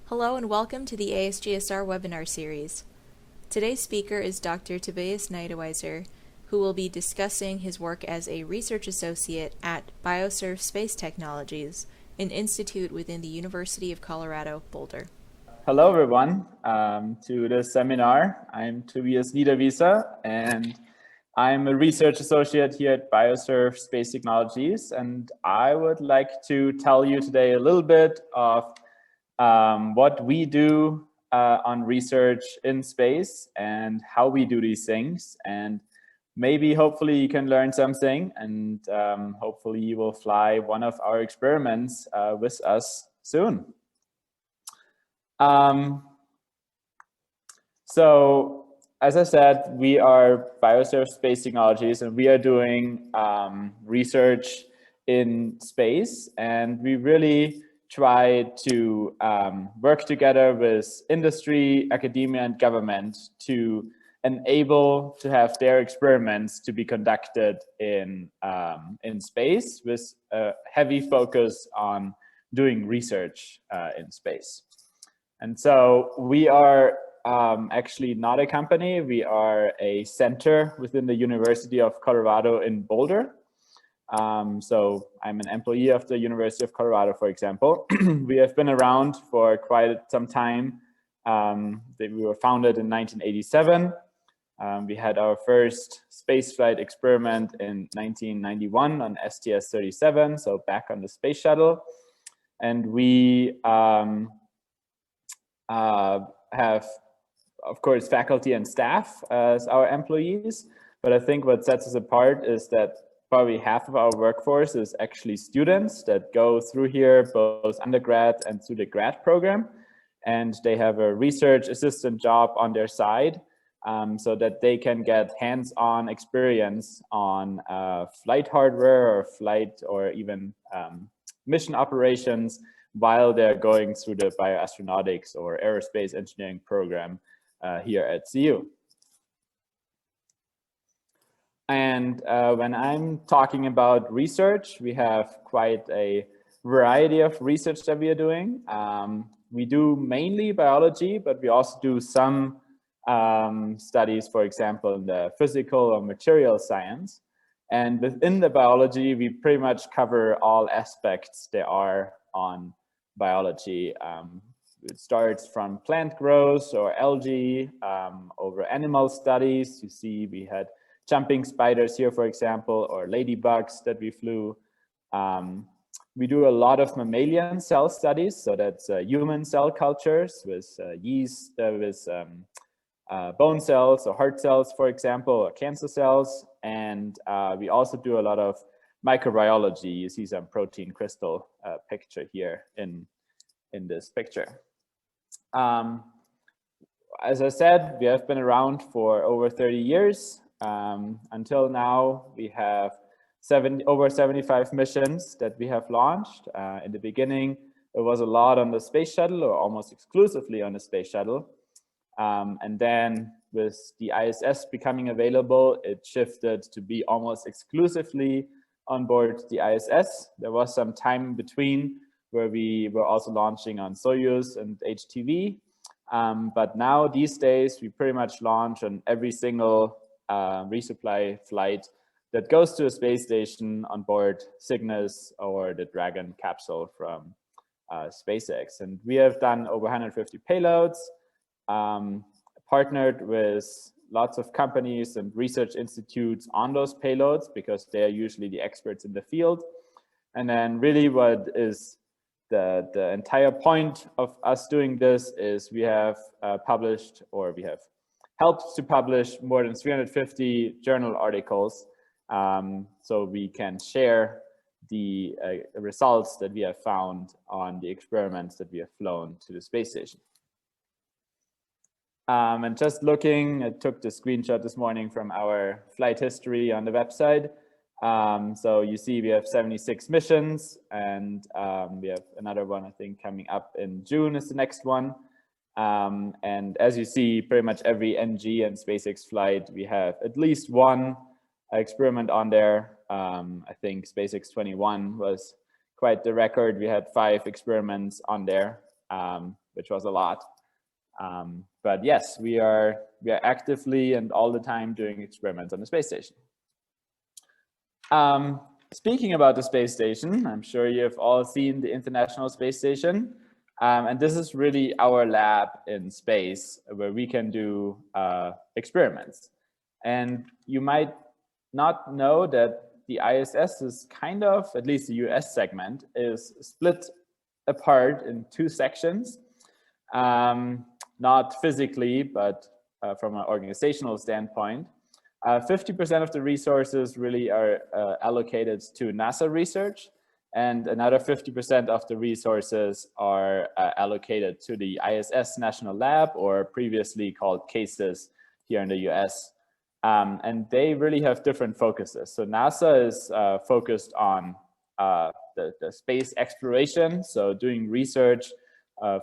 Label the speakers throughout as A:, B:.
A: Hello and welcome to the ASGSR webinar series. Today's speaker is Dr. Tobias Niederwieser, who will be discussing his work as a research associate at BioServe Space Technologies, an institute within the University of Colorado Boulder.
B: Hello everyone to this seminar. I'm Tobias Niederwieser and I'm a research associate here at BioServe Space Technologies, and I would like to tell you today a little bit of what we do on research in space and how we do these things, and maybe hopefully you can learn something, and hopefully you will fly one of our experiments with us soon. So as I said, we are BioServe Space Technologies, and we are doing research in space, and we really try to work together with industry, academia, and government to enable to have their experiments to be conducted in space, with a heavy focus on doing research in space. And so we are actually not a company. We are a center within the University of Colorado in Boulder. So I'm an employee of the University of Colorado, for example. We have been around for quite some time. We were founded in 1987. We had our first spaceflight experiment in 1991 on STS-37, so back on the space shuttle. And we have, of course, faculty and staff as our employees. But I think what sets us apart is that probably half of our workforce is actually students that go through here, both undergrad and through the grad program. And they have a research assistant job on their side so that they can get hands-on experience on flight hardware or flight or even mission operations while they're going through the bioastronautics or aerospace engineering program here at CU. And when I'm talking about research, we have quite a variety of research that we are doing. We do mainly biology, but we also do some studies, for example, in the physical or material science. And within the biology, we pretty much cover all aspects there are on biology. It starts from plant growth or algae over animal studies. You see we had jumping spiders here, for example, or ladybugs that we flew. We do a lot of mammalian cell studies, so that's human cell cultures with yeast, with bone cells or heart cells, for example, or cancer cells. And we also do a lot of microbiology. You see some protein crystal picture here in this picture. As I said, we have been around for over 30 years. Until now, we have over 75 missions that we have launched. In the beginning, it was a lot on the space shuttle, or almost exclusively on the space shuttle. And then with the ISS becoming available, it shifted to be almost exclusively on board the ISS. There was some time in between where we were also launching on Soyuz and HTV. But now, these days, we pretty much launch on every single resupply flight that goes to a space station on board Cygnus or the Dragon capsule from SpaceX. And we have done over 150 payloads, partnered with lots of companies and research institutes on those payloads because they are usually the experts in the field. And then really what is the entire point of us doing this is we have published, or we have helped to publish more than 350 journal articles, so we can share the results that we have found on the experiments that we have flown to the space station. And just looking, I took the screenshot this morning from our flight history on the website. So you see we have 76 missions, and we have another one, I think, coming up in June is the next one. And as you see, pretty much every NG and SpaceX flight, we have at least one experiment on there. I think SpaceX 21 was quite the record. We had 5 experiments on there, which was a lot. But yes, we are actively and all the time doing experiments on the space station. Speaking about the space station, I'm sure you've all seen the International Space Station. And this is really our lab in space where we can do experiments. And you might not know that the ISS is kind of, at least the US segment, is split apart in two sections. Not physically, but from an organizational standpoint. 50% of the resources really are allocated to NASA research, and another 50% of the resources are allocated to the ISS National Lab, or previously called CASIS here in the US. And they really have different focuses. So NASA is focused on the space exploration, so doing research,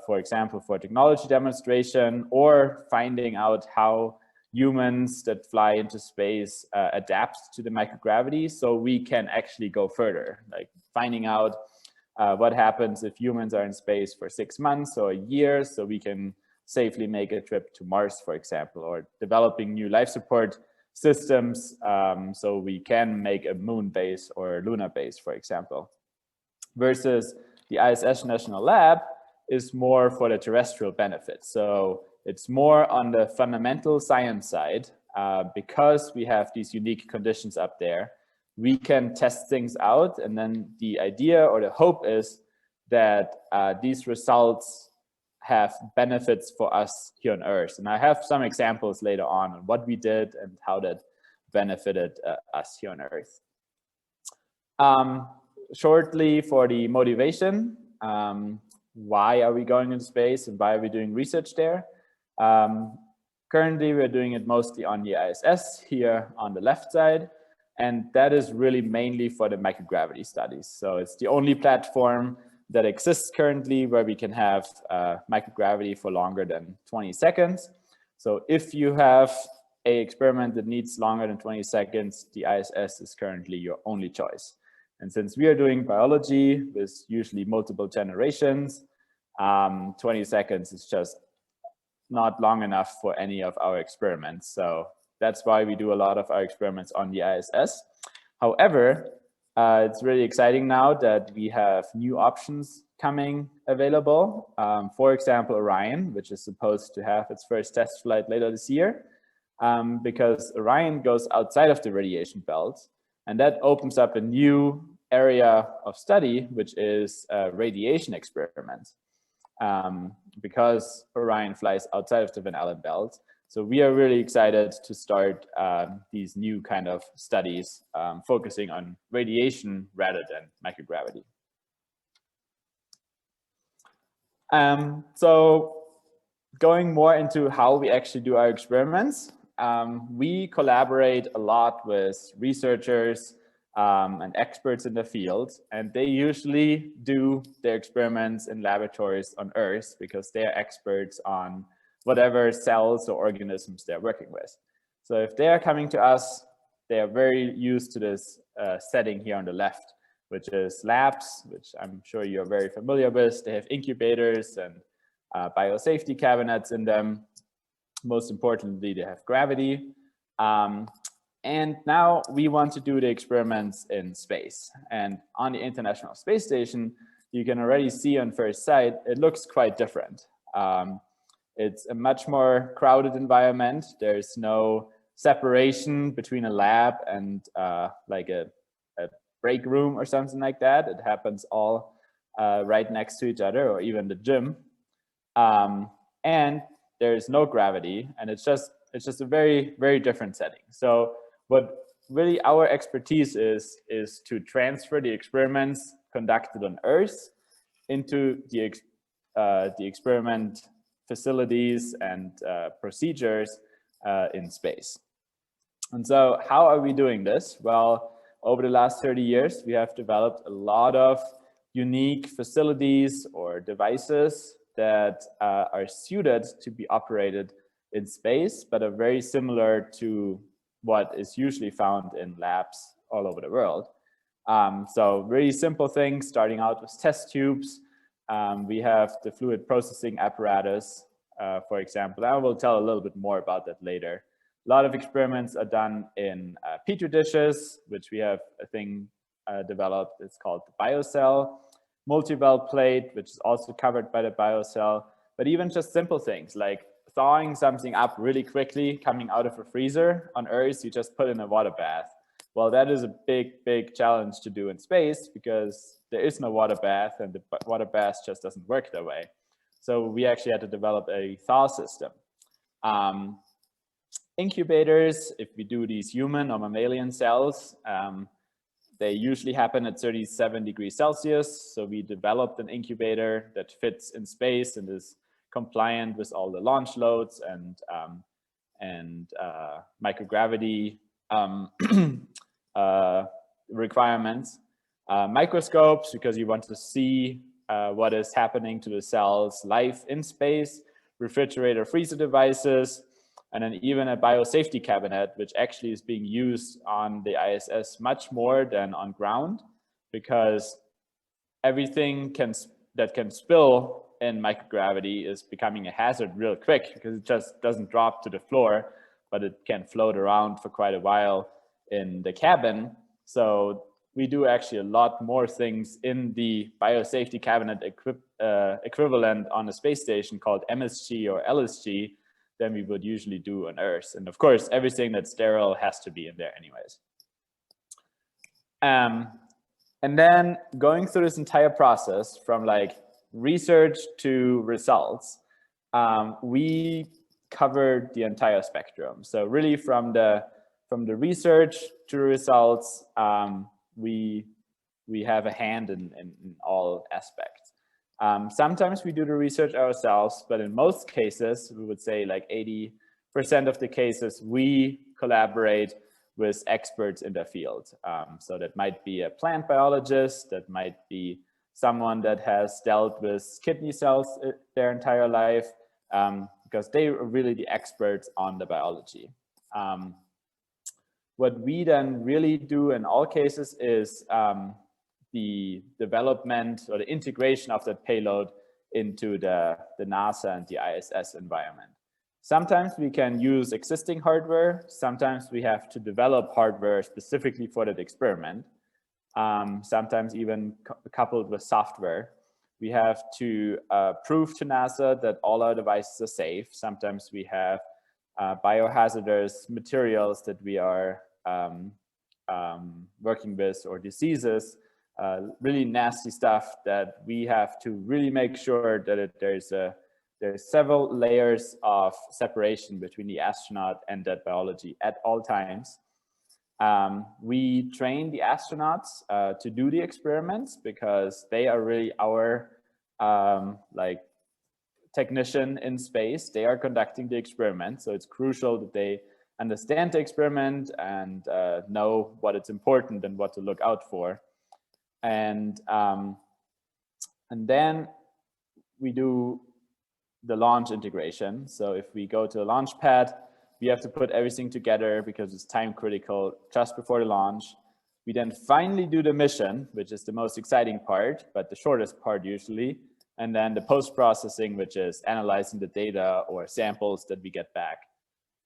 B: for example, for technology demonstration, or finding out how humans that fly into space adapt to the microgravity, so we can actually go further, like finding out what happens if humans are in space for 6 months or a year, so we can safely make a trip to Mars, for example, or developing new life support systems so we can make a moon base or lunar base, for example. Versus the ISS National Lab is more for the terrestrial benefits. So it's more on the fundamental science side. Because we have these unique conditions up there, we can test things out, and then the idea or the hope is that these results have benefits for us here on Earth. And I have some examples later on what we did and how that benefited us here on Earth. Shortly for the motivation, why are we going into space and why are we doing research there? Currently, we're doing it mostly on the ISS here on the left side, and that is really mainly for the microgravity studies. So it's the only platform that exists currently where we can have microgravity for longer than 20 seconds. So if you have an experiment that needs longer than 20 seconds, the ISS is currently your only choice. And since we are doing biology with usually multiple generations, 20 seconds is just not long enough for any of our experiments. So that's why we do a lot of our experiments on the ISS. However, it's really exciting now that we have new options coming available. For example, Orion, which is supposed to have its first test flight later this year, because Orion goes outside of the radiation belt, and that opens up a new area of study, which is radiation experiments. Because Orion flies outside of the Van Allen belt. So we are really excited to start these new kind of studies focusing on radiation rather than microgravity. So going more into how we actually do our experiments, we collaborate a lot with researchers and experts in the field, and they usually do their experiments in laboratories on Earth because they are experts on whatever cells or organisms they're working with. So if they are coming to us, they are very used to this setting here on the left, which is labs, which I'm sure you're very familiar with. They have incubators and biosafety cabinets in them. Most importantly, they have gravity. And now we want to do the experiments in space. And on the International Space Station, you can already see on first sight, it looks quite different. It's a much more crowded environment. There's no separation between a lab and like a break room or something like that. It happens all right next to each other, or even the gym. And there's no gravity, and it's just a very, very different setting. So what really our expertise is to transfer the experiments conducted on Earth into the experiment facilities and procedures in space. And so how are we doing this? Well, over the last 30 years, we have developed a lot of unique facilities or devices that are suited to be operated in space, but are very similar to what is usually found in labs all over the world. So really simple things, starting out with test tubes, We have the fluid processing apparatus, for example. I will tell a little bit more about that later. A lot of experiments are done in Petri dishes, which we have a thing developed. It's called the BioCell. Multi-well plate, which is also covered by the BioCell. But even just simple things like thawing something up really quickly, coming out of a freezer on Earth, you just put in a water bath. Well, that is a big, big challenge to do in space because there is no water bath and the water bath just doesn't work that way. So we actually had to develop a thaw system. Incubators, if we do these human or mammalian cells, they usually happen at 37 degrees Celsius. So we developed an incubator that fits in space and is compliant with all the launch loads and microgravity requirements. Microscopes, because you want to see what is happening to the cells live in space. Refrigerator freezer devices, and then even a biosafety cabinet, which actually is being used on the ISS much more than on ground, because everything that can spill in microgravity is becoming a hazard real quick, because it just doesn't drop to the floor, but it can float around for quite a while in the cabin. So we do actually a lot more things in the biosafety cabinet equivalent on a space station called MSG or LSG than we would usually do on Earth. And of course, everything that's sterile has to be in there anyways. And then going through this entire process from like research to results, we covered the entire spectrum. So really from the research to the results, we have a hand in all aspects. Sometimes we do the research ourselves, but in most cases, we would say like 80% of the cases, we collaborate with experts in their field. So that might be a plant biologist, that might be someone that has dealt with kidney cells their entire life, because they are really the experts on the biology. What we then really do in all cases is the development or the integration of that payload into the NASA and the ISS environment. Sometimes we can use existing hardware. Sometimes we have to develop hardware specifically for that experiment. Sometimes even coupled with software. We have to prove to NASA that all our devices are safe. Sometimes we have biohazardous materials that we are working with, or diseases, really nasty stuff that we have to really make sure that there's several layers of separation between the astronaut and that biology at all times. We train the astronauts to do the experiments because they are really our like technician in space. They are conducting the experiment, so it's crucial that they understand the experiment and know what it's important and what to look out for. And then we do the launch integration. So if we go to a launch pad, we have to put everything together because it's time critical just before the launch. We then finally do the mission, which is the most exciting part, but the shortest part usually. And then the post-processing, which is analyzing the data or samples that we get back.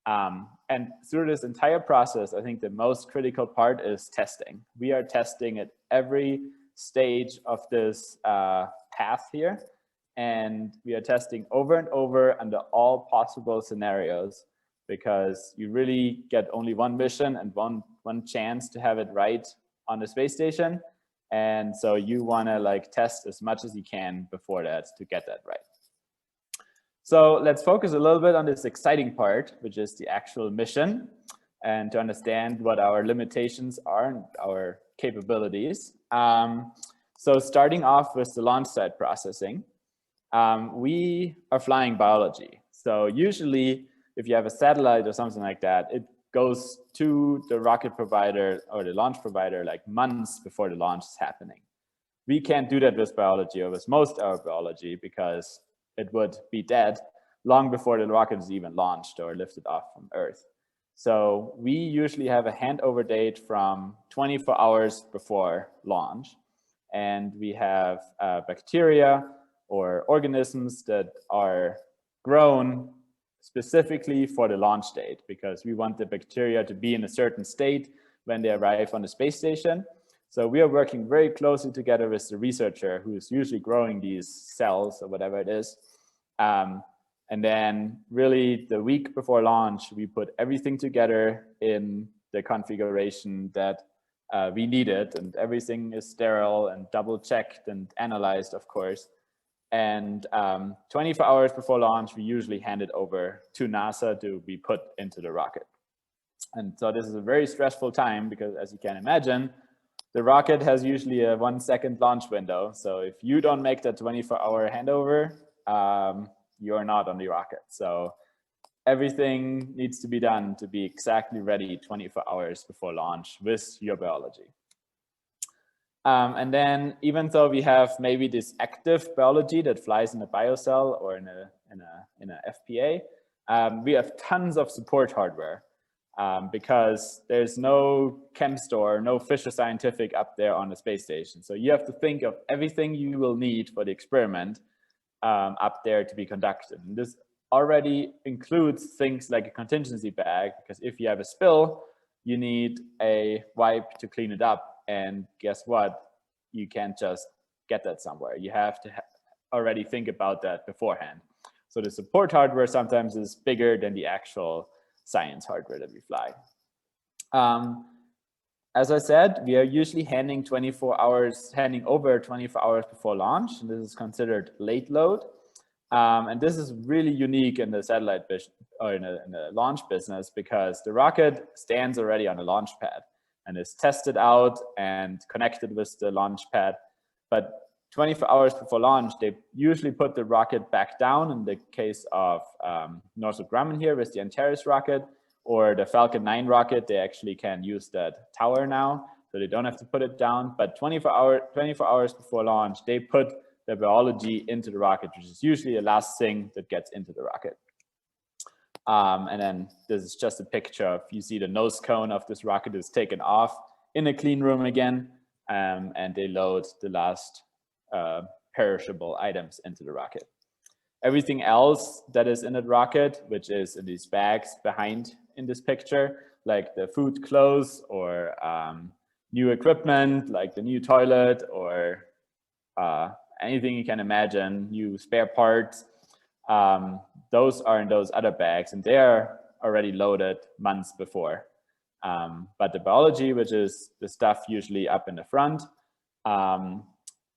B: And through this entire process, I think the most critical part is testing. We are testing at every stage of this path here. And we are testing over and over under all possible scenarios, because you really get only one mission and one chance to have it right on the space station. And so you want to like test as much as you can before that to get that right. So let's focus a little bit on this exciting part, which is the actual mission, and to understand what our limitations are and our capabilities. So starting off with the launch site processing, we are flying biology. So usually if you have a satellite or something like that, it goes to the rocket provider or the launch provider like months before the launch is happening. We can't do that with biology or with most of our biology, because it would be dead long before the rocket is even launched or lifted off from Earth. So we usually have a handover date from 24 hours before launch. And we have bacteria or organisms that are grown specifically for the launch date, because we want the bacteria to be in a certain state when they arrive on the space station. So we are working very closely together with the researcher who is usually growing these cells or whatever it is. And then really the week before launch, we put everything together in the configuration that we needed, and everything is sterile and double checked and analyzed, of course. And 24 hours before launch, we usually hand it over to NASA to be put into the rocket. And so this is a very stressful time because, as you can imagine, the rocket has usually a 1-second launch window. So if you don't make that 24-hour handover, you're not on the rocket. So everything needs to be done to be exactly ready 24 hours before launch with your biology. And then even though we have maybe this active biology that flies in a BioCell or in a FPA, we have tons of support hardware because there's no chem store, no Fisher Scientific up there on the space station. So you have to think of everything you will need for the experiment up there to be conducted. And this already includes things like a contingency bag, because if you have a spill, you need a wipe to clean it up. And guess what? You can't just get that somewhere. You have to already think about that beforehand. So the support hardware sometimes is bigger than the actual science hardware that we fly. As I said, we are usually handing over 24 hours before launch, and this is considered late load. And this is really unique in the satellite or in the launch business, because the rocket stands already on a launch pad and is tested out and connected with the launch pad. But 24 hours before launch, they usually put the rocket back down. In the case of Northrop Grumman here with the Antares rocket, or the Falcon 9 rocket, they actually can use that tower now, so they don't have to put it down. But 24 hours before launch, they put the biology into the rocket, which is usually the last thing that gets into the rocket. And then this is just a picture of, you see the nose cone of this rocket is taken off in a clean room again, and they load the last perishable items into the rocket. Everything else that is in the rocket, which is in these bags behind in this picture, like the food, clothes, or new equipment, like the new toilet, or anything you can imagine, new spare parts, those are in those other bags, and they are already loaded months before. But the biology, which is the stuff usually up in the front,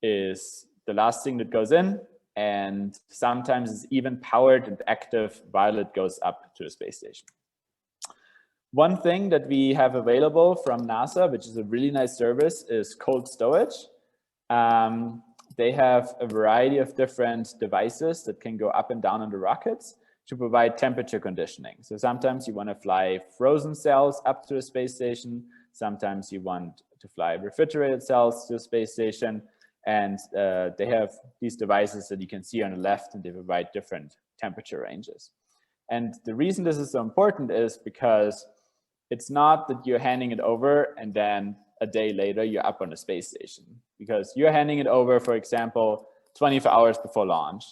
B: is the last thing that goes in, and sometimes it's even powered and active while it goes up to the space station. One thing that we have available from NASA, which is a really nice service, is cold stowage. They have a variety of different devices that can go up and down on the rockets to provide temperature conditioning. So sometimes you want to fly frozen cells up to the space station. Sometimes you want to fly refrigerated cells to the space station. And they have these devices that you can see on the left, and they provide different temperature ranges. And the reason this is so important is because it's not that you're handing it over and then a day later you're up on the space station, because you're handing it over, for example, 24 hours before launch.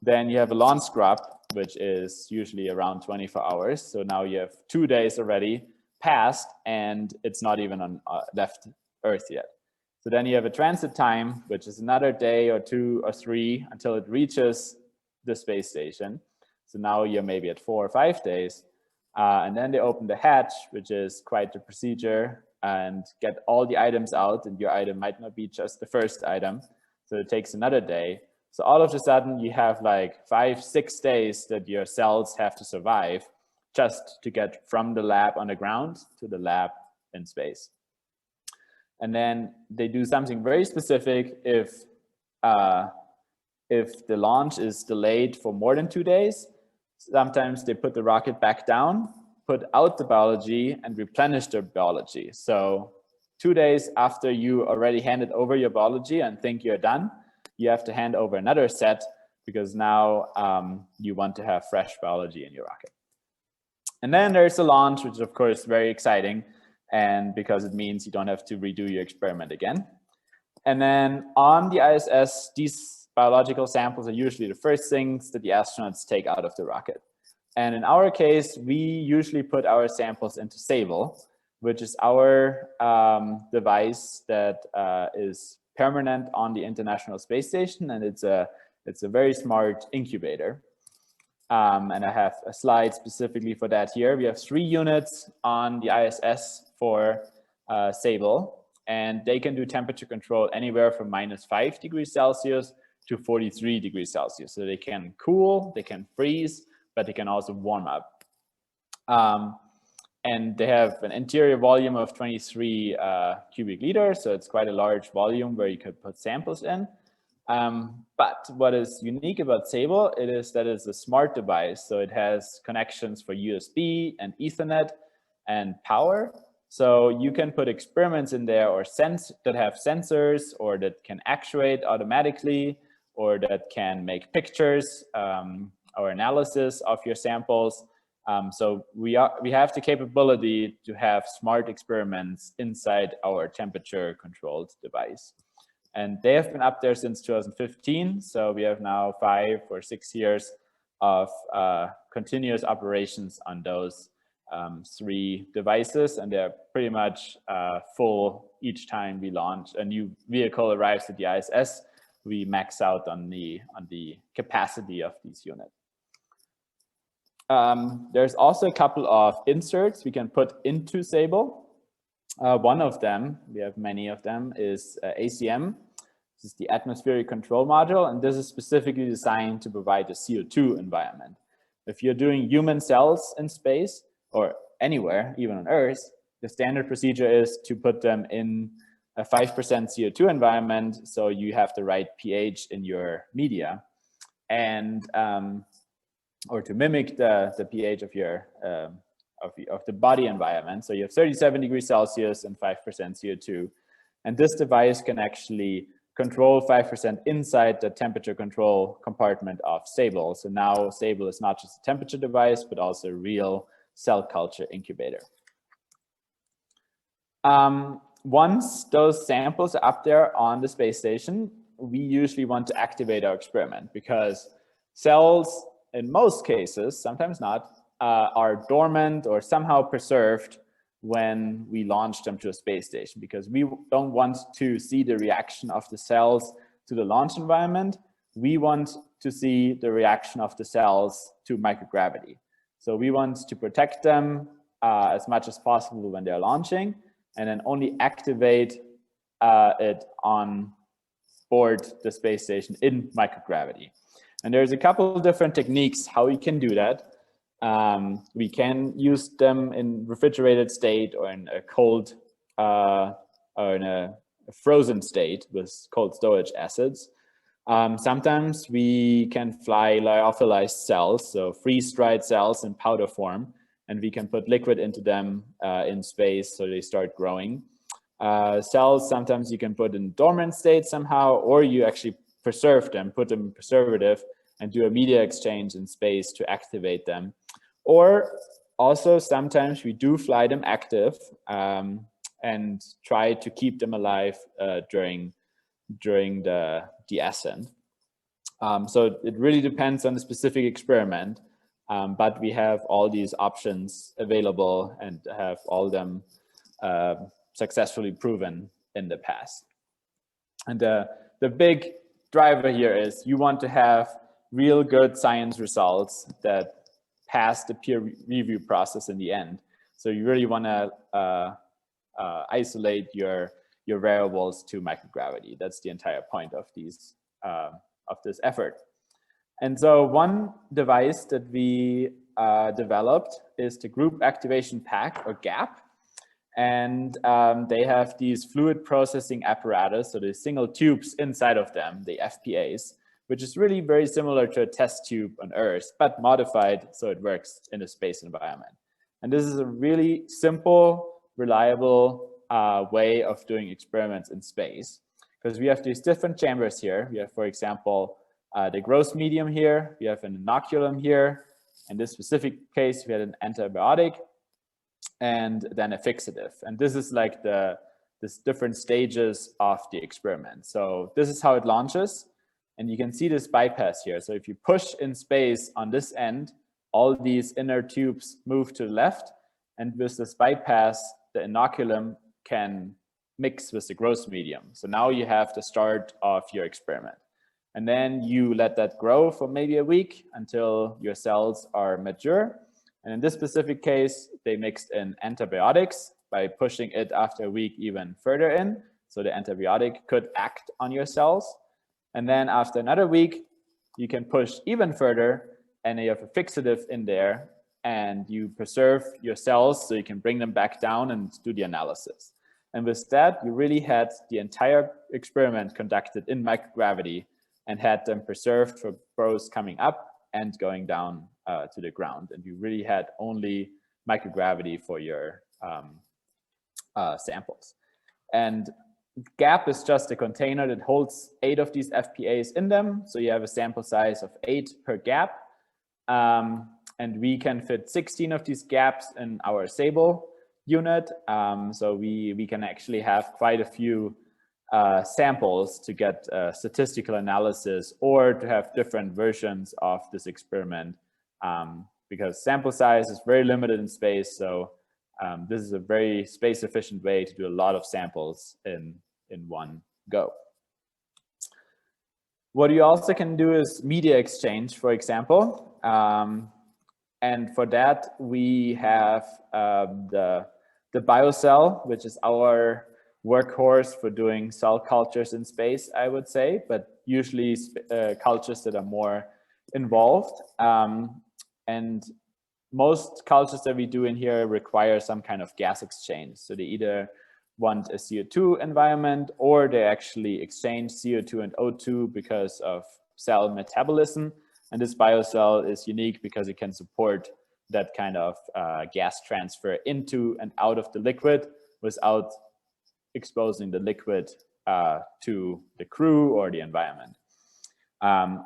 B: Then you have a launch scrub, which is usually around 24 hours. So now you have 2 days already passed, and it's not even on left Earth yet. So then you have a transit time, which is another day or 2 or 3 until it reaches the space station. So now you're maybe at 4 or 5 days. And then they open the hatch, which is quite the procedure, and get all the items out. And your item might not be just the first item. So it takes another day. So all of a sudden you have like 5-6 days that your cells have to survive just to get from the lab on the ground to the lab in space. And then they do something very specific if the launch is delayed for more than 2 days. Sometimes they put the rocket back down, put out the biology, and replenish the biology. So 2 days after you already handed over your biology and think you're done, you have to hand over another set, because now you want to have fresh biology in your rocket. And then there's the launch, which is of course very exciting, and because it means you don't have to redo your experiment again. And then on the ISS, these biological samples are usually the first things that the astronauts take out of the rocket. And in our case, we usually put our samples into SABL, which is our device that is permanent on the International Space Station, and it's a very smart incubator. And I have a slide specifically for that here. We have 3 units on the ISS for SABL, and they can do temperature control anywhere from -5 degrees Celsius to 43 degrees Celsius. So they can cool, they can freeze, but they can also warm up. And they have an interior volume of 23 cubic liters, so it's quite a large volume where you could put samples in. But what is unique about SABL, it is that it's a smart device, so it has connections for USB and Ethernet and power. So you can put experiments in there or that have sensors, or that can actuate automatically, or that can make pictures or analysis of your samples. So we have the capability to have smart experiments inside our temperature controlled device. And they have been up there since 2015. So we have now 5 or 6 years of continuous operations on those 3 devices, and they're pretty much full each time we launch a new vehicle arrives at the ISS. We max out on the capacity of these units. There's also a couple of inserts we can put into SABL. One of them, we have many of them, is ACM. This is the atmospheric control module, and this is specifically designed to provide a CO2 environment. If you're doing human cells in space or anywhere, even on Earth, the standard procedure is to put them in a 5% CO2 environment, so you have the right pH in your media, and or to mimic the pH of your of the body environment. So you have 37 degrees Celsius and 5% CO2, and this device can actually control 5% inside the temperature control compartment of SABL. So now SABL is not just a temperature device, but also a real cell culture incubator. Once those samples are up there on the space station, we usually want to activate our experiment, because cells, in most cases, sometimes not, are dormant or somehow preserved when we launch them to a space station, because we don't want to see the reaction of the cells to the launch environment. We want to see the reaction of the cells to microgravity. So we want to protect them as much as possible when they're launching, and then only activate it on board the space station in microgravity. And there's a couple of different techniques how we can do that. We can use them in refrigerated state, or in a cold or in a frozen state with cold storage acids. Sometimes we can fly lyophilized cells, so freeze-dried cells in powder form, and we can put liquid into them in space so they start growing. Cells, sometimes you can put in dormant state somehow, or you actually preserve them, put them in preservative, and do a media exchange in space to activate them. Or also sometimes we do fly them active and try to keep them alive during the ascent. So it really depends on the specific experiment, but we have all these options available and have all of them successfully proven in the past. And the big driver here is you want to have real good science results that pass the peer review process in the end. So you really want to isolate your variables to microgravity. That's the entire point of these of this effort. And so one device that we developed is the Group Activation Pack, or GAP. And they have these fluid processing apparatus, so the single tubes inside of them, the FPAs, which is really very similar to a test tube on Earth, but modified so it works in a space environment. And this is a really simple, reliable way of doing experiments in space, because we have these different chambers here. We have, for example, the gross medium here, we have an inoculum here. In this specific case, we had an antibiotic, and then a fixative. And this is like this different stages of the experiment. So this is how it launches. And you can see this bypass here. So if you push in space on this end, all these inner tubes move to the left. And with this bypass, the inoculum can mix with the growth medium. So now you have the start of your experiment. And then you let that grow for maybe a week until your cells are mature. And in this specific case, they mixed in antibiotics by pushing it after a week even further in. So the antibiotic could act on your cells. And then after another week, you can push even further and you have a fixative in there and you preserve your cells so you can bring them back down and do the analysis. And with that, you really had the entire experiment conducted in microgravity and had them preserved for both coming up and going down to the ground. And you really had only microgravity for your samples. And GAP is just a container that holds 8 of these FPAs in them. So you have a sample size of 8 per GAP. And we can fit 16 of these GAPs in our SABL unit. So we can actually have quite a few samples to get statistical analysis or to have different versions of this experiment because sample size is very limited in space. So this is a very space efficient way to do a lot of samples in one go. What you also can do is media exchange, for example. And for that, we have the BioCell, which is our workhorse for doing cell cultures in space, I would say, but usually cultures that are more involved. And most cultures that we do in here require some kind of gas exchange. So they either want a CO2 environment or they actually exchange CO2 and O2 because of cell metabolism. And this BioCell is unique because it can support that kind of gas transfer into and out of the liquid without exposing the liquid to the crew or the environment.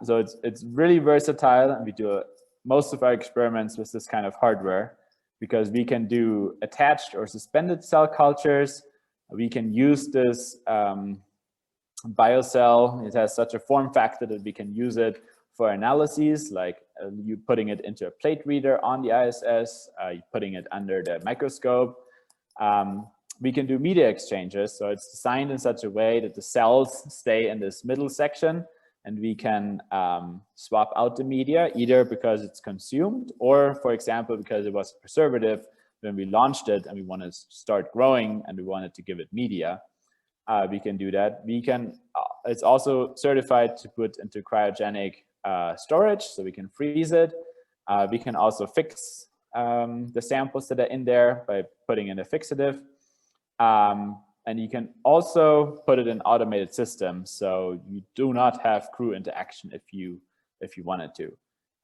B: So it's really versatile, and we do most of our experiments with this kind of hardware because we can do attached or suspended cell cultures. We can use this BioCell. It has such a form factor that we can use it for analyses, like you putting it into a plate reader on the ISS, putting it under the microscope. We can do media exchanges. So it's designed in such a way that the cells stay in this middle section and we can swap out the media either because it's consumed or, for example, because it was a preservative when we launched it and we want to start growing and we wanted to give it media. We can do that. We can, it's also certified to put into cryogenic storage, so we can freeze it. We can also fix the samples that are in there by putting in a fixative. And you can also put it in automated systems, so you do not have crew interaction if you wanted to.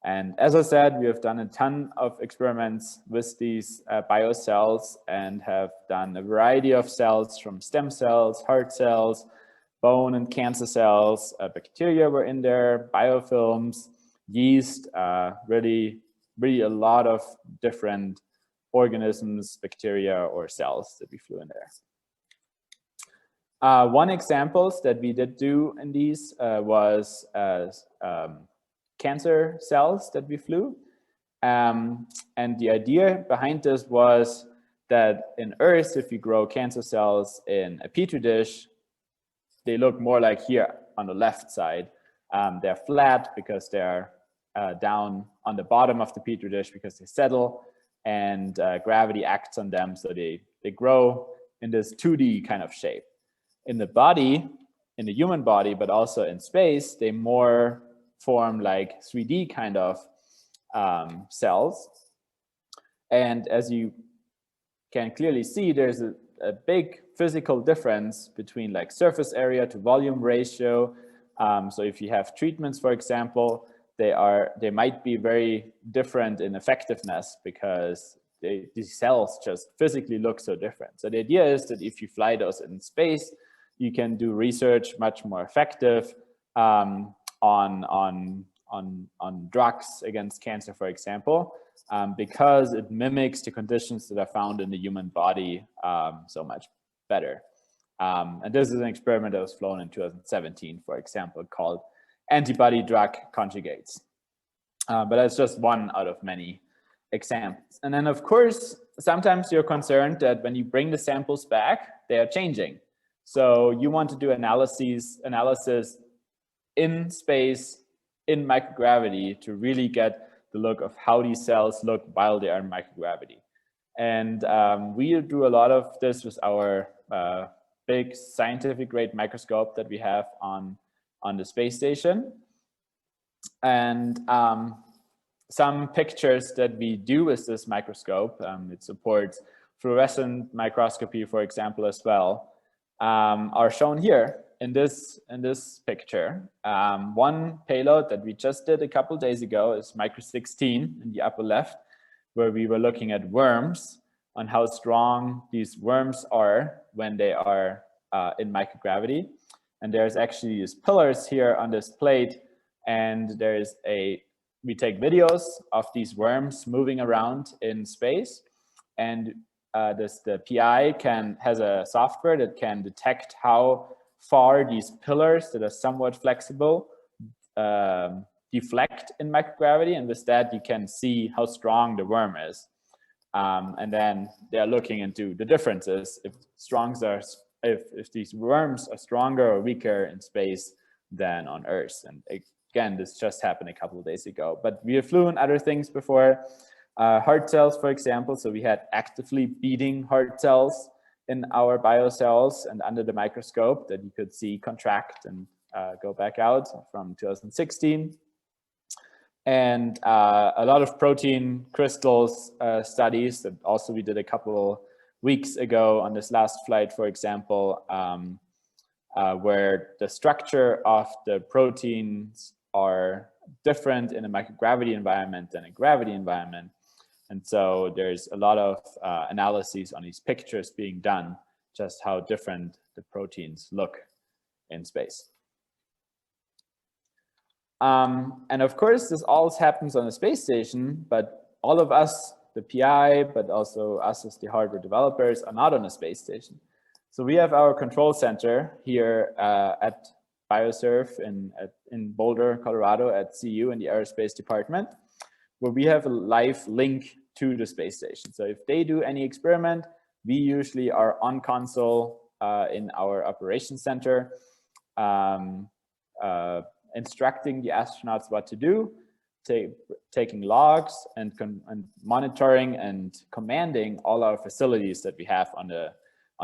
B: And as I said, we have done a ton of experiments with these BioCells and have done a variety of cells from stem cells, heart cells, bone and cancer cells, bacteria were in there, biofilms, yeast, really a lot of different organisms, bacteria, or cells that we flew in there. One examples that we did do in these was cancer cells that we flew. And the idea behind this was that in Earth, if you grow cancer cells in a petri dish, they look more like here on the left side. They're flat because they're down on the bottom of the petri dish because they settle and gravity acts on them. So they grow in this 2D kind of shape. In the body, in the human body, but also in space, they more form like 3D kind of cells. And as you can clearly see, there's a big physical difference between like surface area to volume ratio. So if you have treatments, for example, they might be very different in effectiveness because these cells just physically look so different. So the idea is that if you fly those in space, you can do research much more effective on drugs against cancer, for example, because it mimics the conditions that are found in the human body so much better. And this is an experiment that was flown in 2017, for example, called antibody drug conjugates. But that's just one out of many examples. And then, of course, sometimes you're concerned that when you bring the samples back, they are changing. So you want to do analysis in space, in microgravity, to really get the look of how these cells look while they are in microgravity. And we do a lot of this with our big scientific grade microscope that we have on the space station. And some pictures that we do with this microscope, it supports fluorescent microscopy, for example, as well, are shown here in this picture. One payload that we just did a couple days ago is micro-16 in the upper left, where we were looking at worms, on how strong these worms are when they are in microgravity. And there's actually these pillars here on this plate, and we take videos of these worms moving around in space, and the PI has a software that can detect how far these pillars that are somewhat flexible deflect in microgravity, and with that you can see how strong the worm is. And then they're looking into the differences if these worms are stronger or weaker in space than on Earth. And again, this just happened a couple of days ago. But we have flown other things before, heart cells, for example. So we had actively beating heart cells in our BioCells and under the microscope that you could see contract and go back out from 2016. And a lot of protein crystals studies that also we did a couple weeks ago on this last flight, for example, where the structure of the proteins are different in a microgravity environment than a gravity environment. And so there's a lot of analyses on these pictures being done, just how different the proteins look in space. And of course, this all happens on the space station, but all of us, the PI, but also us as the hardware developers, are not on a space station. So we have our control center here at BioServe in Boulder, Colorado at CU in the aerospace department, where we have a live link to the space station. So if they do any experiment, we usually are on console in our operations center, instructing the astronauts what to do, taking logs and monitoring and commanding all our facilities that we have on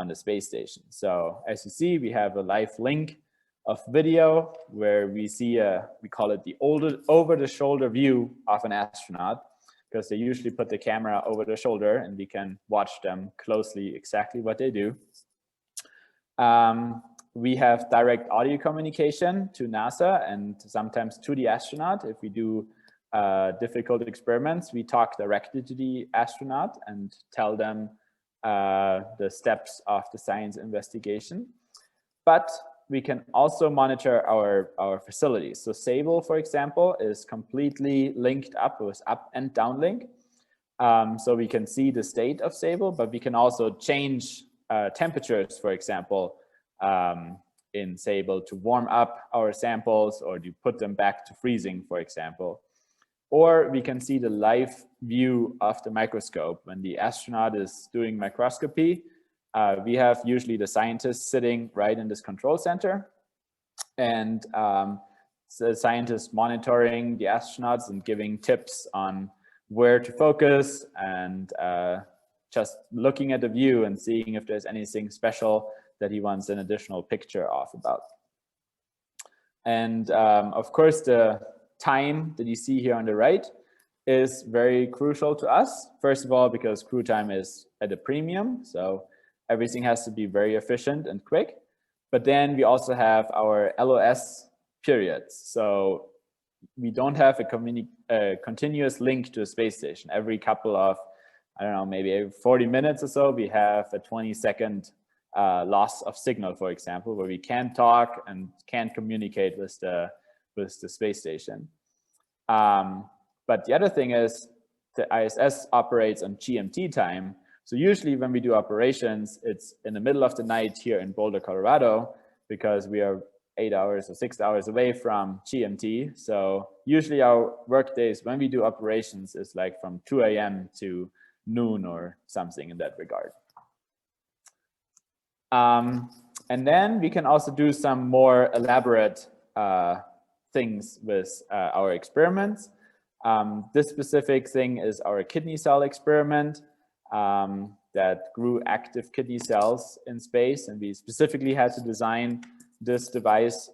B: the space station. So as you see, we have a live link of video where we see we call it the over-the-shoulder view of an astronaut, because they usually put the camera over the shoulder and we can watch them closely exactly what they do. We have direct audio communication to NASA and sometimes to the astronaut. If we do difficult experiments, we talk directly to the astronaut and tell them the steps of the science investigation. But we can also monitor our facilities. So SABL, for example, is completely linked up with up and downlink. So we can see the state of SABL, but we can also change temperatures, for example, in SABL to warm up our samples or to put them back to freezing, for example. Or we can see the live view of the microscope. When the astronaut is doing microscopy, we have usually the scientists sitting right in this control center, and the scientists monitoring the astronauts and giving tips on where to focus and just looking at the view and seeing if there's anything special that he wants an additional picture of about. And of course, the time that you see here on the right is very crucial to us. First of all, because crew time is at a premium, so everything has to be very efficient and quick. But then we also have our LOS periods. So we don't have a continuous link to a space station. Every couple of, I don't know, maybe every 40 minutes or so, we have a 20-second loss of signal, for example, where we can't talk and can't communicate with the space station. But the other thing is the ISS operates on GMT time. So usually when we do operations, it's in the middle of the night here in Boulder, Colorado, because we are 8 hours or 6 hours away from GMT. So usually our work days when we do operations is like from 2 a.m. to noon or something in that regard. And then we can also do some more elaborate things with our experiments. This specific thing is our kidney cell experiment that grew active kidney cells in space. And we specifically had to design this device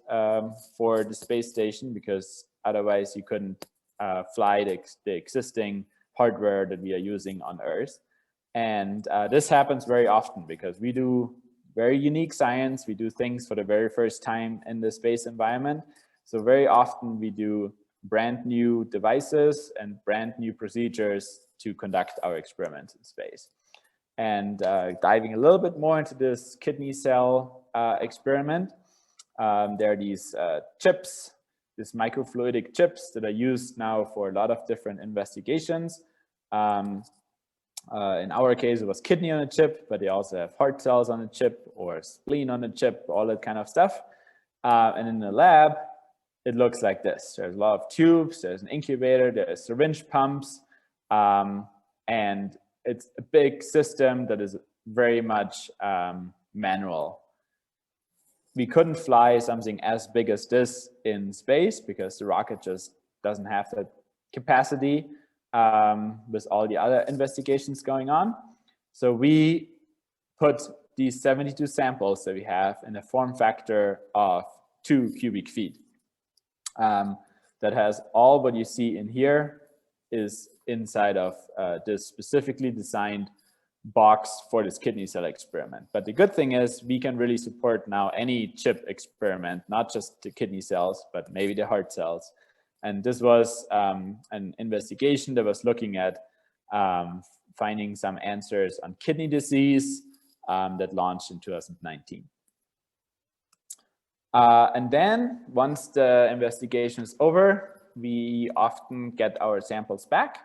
B: for the space station because otherwise you couldn't fly the existing hardware that we are using on Earth. And this happens very often because we do very unique science. We do things for the very first time in the space environment. So very often we do brand new devices and brand new procedures to conduct our experiments in space. And diving a little bit more into this kidney cell experiment, there are these chips, these microfluidic chips that are used now for a lot of different investigations. In our case, it was kidney on a chip, but they also have heart cells on a chip or spleen on a chip, all that kind of stuff. And in the lab, it looks like this. There's a lot of tubes, there's an incubator, there's syringe pumps, and it's a big system that is very much manual. We couldn't fly something as big as this in space because the rocket just doesn't have that capacity with all the other investigations going on. So we put these 72 samples that we have in a form factor of 2 cubic feet. That has all what you see in here is inside of this specifically designed box for this kidney cell experiment. But the good thing is we can really support now any chip experiment, not just the kidney cells, but maybe the heart cells. And this was an investigation that was looking at finding some answers on kidney disease that launched in 2019. And then once the investigation is over, we often get our samples back.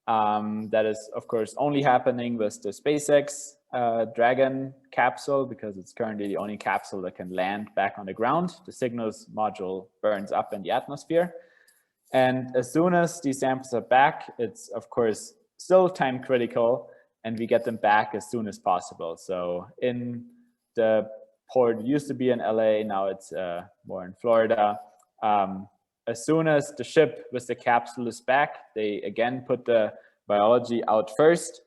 B: That is, of course, only happening with the SpaceX Dragon capsule because it's currently the only capsule that can land back on the ground. The signals module burns up in the atmosphere. And as soon as these samples are back, it's, of course, still time critical, and we get them back as soon as possible. So in the port, it used to be in LA, now it's more in Florida. As soon as the ship with the capsule is back, they again put the biology out first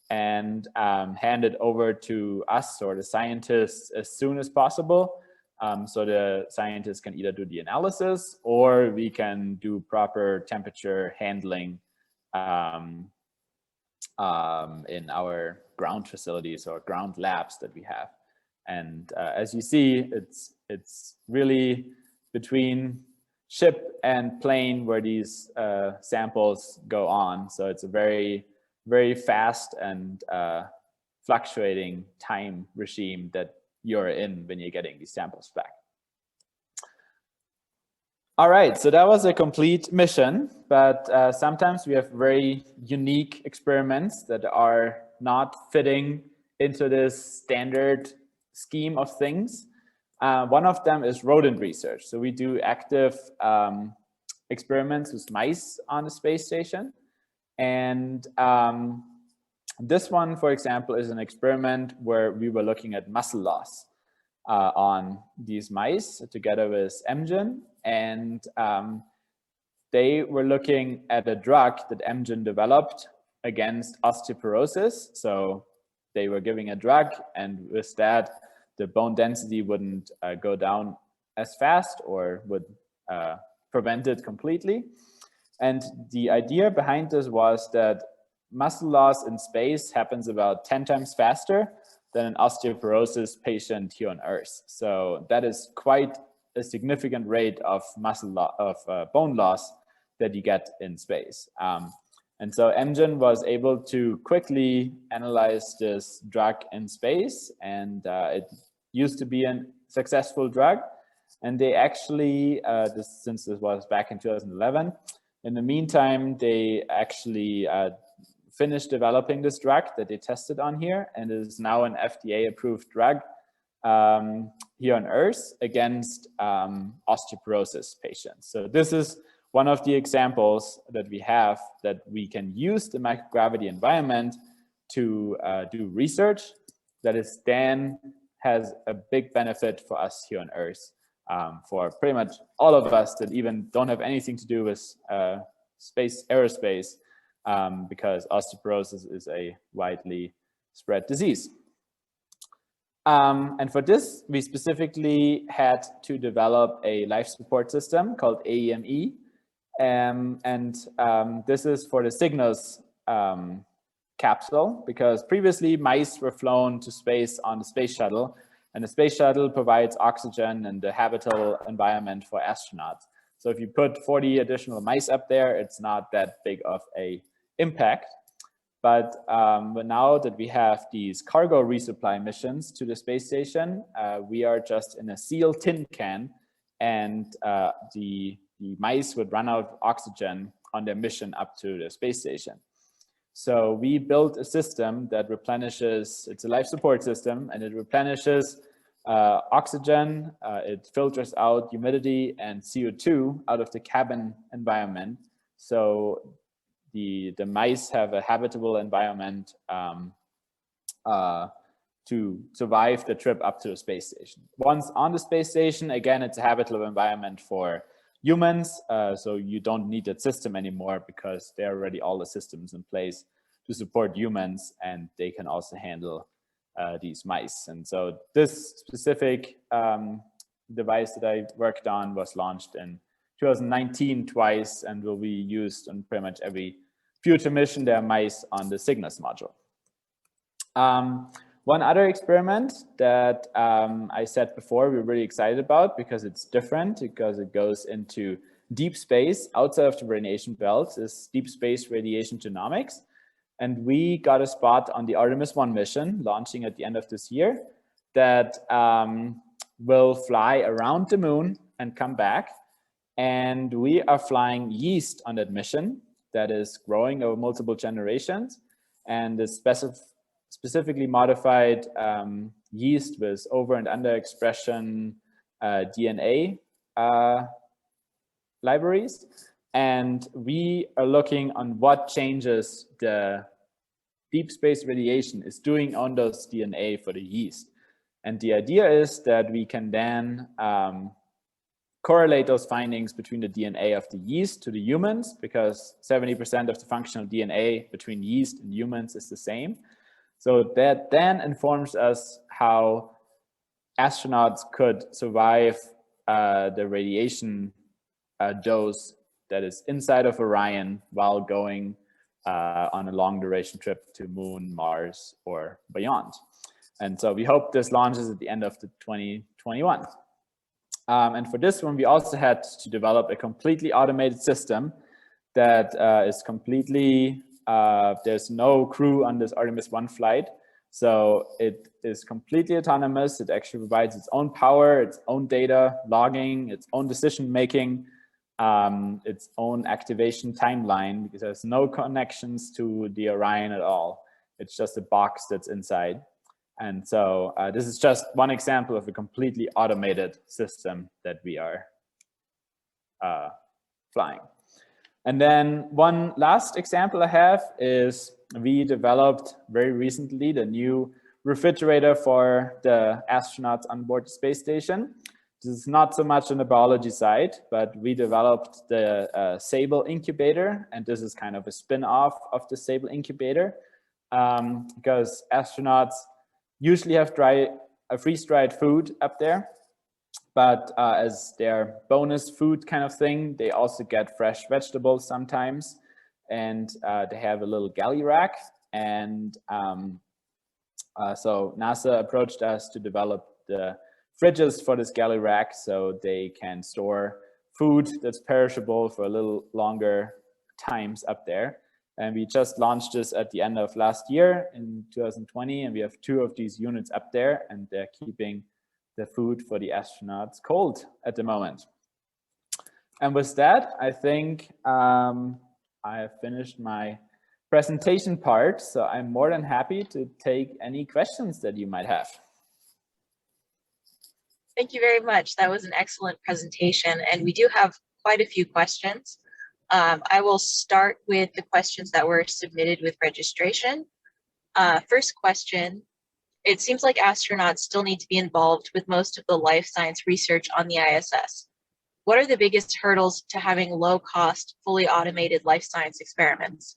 B: and hand it over to us or the scientists as soon as possible. So the scientists can either do the analysis or we can do proper temperature handling in our ground facilities or ground labs that we have. And as you see, it's really between ship and plane where these samples go on. So it's a very, very fast and fluctuating time regime that you're in when you're getting these samples back. All right, so that was a complete mission, but sometimes we have very unique experiments that are not fitting into this standard scheme of things. One of them is rodent research. So we do active experiments with mice on the space station. And this one, for example, is an experiment where we were looking at muscle loss on these mice together with Amgen. And they were looking at a drug that Amgen developed against osteoporosis. So they were giving a drug, and with that, the bone density wouldn't go down as fast or would prevent it completely. And the idea behind this was that muscle loss in space happens about 10 times faster than an osteoporosis patient here on Earth. So that is quite a significant rate of bone loss that you get in space. And so Amgen was able to quickly analyze this drug in space, and it used to be a successful drug. And they actually, since this was back in 2011, in the meantime, they actually finished developing this drug that they tested on here, and it is now an FDA-approved drug here on Earth against osteoporosis patients. So this is one of the examples that we have that we can use the microgravity environment to do research that is then has a big benefit for us here on Earth, for pretty much all of us that even don't have anything to do with aerospace, because osteoporosis is a widely spread disease. And for this, we specifically had to develop a life support system called AEM-E. This is for the Cygnus capsule, because previously mice were flown to space on the space shuttle, and the space shuttle provides oxygen and the habitable environment for astronauts. So if you put 40 additional mice up there, it's not that big of a impact. But now that we have these cargo resupply missions to the space station, we are just in a sealed tin can, and the mice would run out of oxygen on their mission up to the space station. So we built a system that replenishes, it's a life support system, and it replenishes oxygen, it filters out humidity and CO2 out of the cabin environment. So the mice have a habitable environment to survive the trip up to the space station. Once on the space station, again, it's a habitable environment for humans, so you don't need that system anymore, because there are already all the systems in place to support humans, and they can also handle these mice. And so this specific device that I worked on was launched in 2019 twice, and will be used on pretty much every future mission. There are mice on the Cygnus module. One other experiment that I said before we're really excited about, because it's different, because it goes into deep space outside of the radiation belt, is deep space radiation genomics. And we got a spot on the Artemis 1 mission launching at the end of this year that will fly around the moon and come back. And we are flying yeast on that mission that is growing over multiple generations, and is specifically modified yeast with over and under expression DNA libraries. And we are looking on what changes the deep space radiation is doing on those DNA for the yeast. And the idea is that we can then correlate those findings between the DNA of the yeast to the humans, because 70% of the functional DNA between yeast and humans is the same. So that then informs us how astronauts could survive the radiation dose that is inside of Orion while going on a long duration trip to Moon, Mars, or beyond. And so we hope this launches at the end of 2021. And for this one, we also had to develop a completely automated system that is completely, there's no crew on this Artemis 1 flight. So it is completely autonomous. It actually provides its own power, its own data logging, its own decision making, its own activation timeline, because there's no connections to the Orion at all. It's just a box that's inside. And so this is just one example of a completely automated system that we are flying. And then one last example I have is we developed very recently the new refrigerator for the astronauts on board the space station. This is not so much on the biology side, but we developed the SABL incubator, and this is kind of a spin-off of the SABL incubator, because astronauts usually have freeze-dried food up there, but as their bonus food kind of thing, they also get fresh vegetables sometimes, and they have a little galley rack. And so NASA approached us to develop the fridges for this galley rack so they can store food that's perishable for a little longer times up there. And we just launched this at the end of last year in 2020, and we have 2 of these units up there, and they're keeping the food for the astronauts cold at the moment. And with that, I think I have finished my presentation part, so I'm more than happy to take any questions that you might have.
A: Thank you very much. That was an excellent presentation, and we do have quite a few questions. I will start with the questions that were submitted with registration. First question, it seems like astronauts still need to be involved with most of the life science research on the ISS. What are the biggest hurdles to having low-cost, fully automated life science experiments?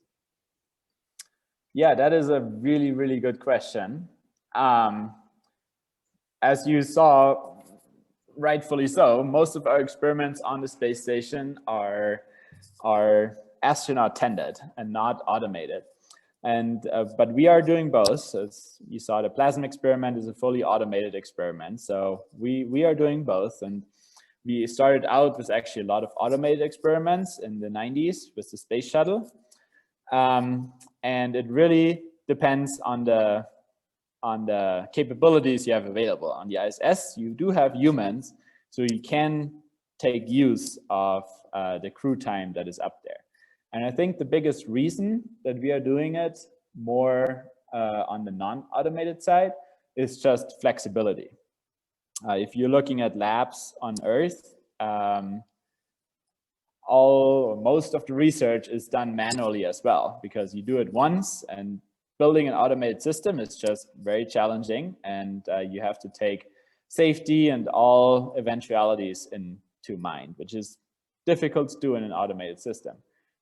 B: Yeah, that is a really, really good question. As you saw, rightfully so, most of our experiments on the space station are astronaut tended and not automated. And but we are doing both. As you saw, the plasma experiment is a fully automated experiment. So we are doing both. And we started out with actually a lot of automated experiments in the 90s with the space shuttle. And it really depends on the capabilities you have available. On the ISS, you do have humans, so you can take use of the crew time that is up there. And I think the biggest reason that we are doing it more on the non-automated side is just flexibility. If you're looking at labs on Earth, most of the research is done manually as well, because you do it once, and building an automated system is just very challenging, and you have to take safety and all eventualities into mind, which is difficult to do in an automated system.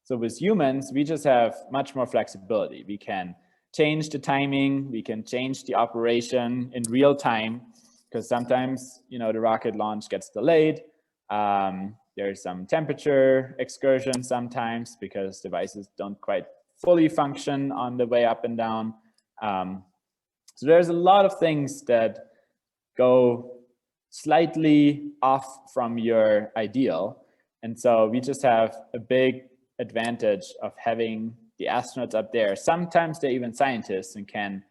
B: So with humans, we just have much more flexibility. We can change the timing, we can change the operation in real time, because sometimes, you know, the rocket launch gets delayed. There's some temperature excursion sometimes because devices don't quite fully function on the way up and down. So there's a lot of things that go slightly off from your ideal. And so we just have a big advantage of having the astronauts up there. Sometimes they're even scientists and can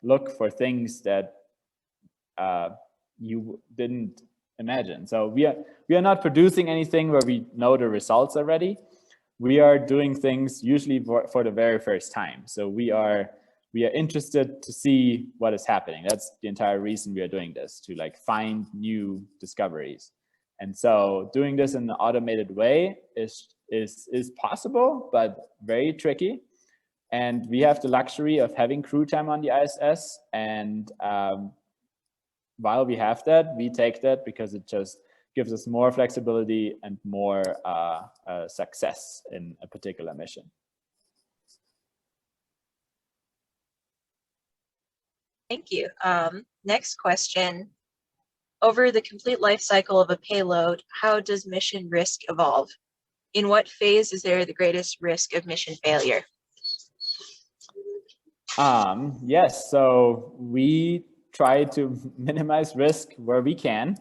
B: look for things that you didn't imagine. So we are not producing anything where we know the results already. We are doing things usually for the very first time. So we are interested to see what is happening. That's the entire reason we are doing this, to like find new discoveries. And so doing this in an automated way is possible, but very tricky. And we have the luxury of having crew time on the ISS. And while we have that, we take that because it just gives us more flexibility and more success in a particular mission.
A: Thank you. Next question. Over the complete life cycle of a payload, how does mission risk evolve? In what phase is there the greatest risk of mission failure?
B: Yes, so we try to minimize risk where we can.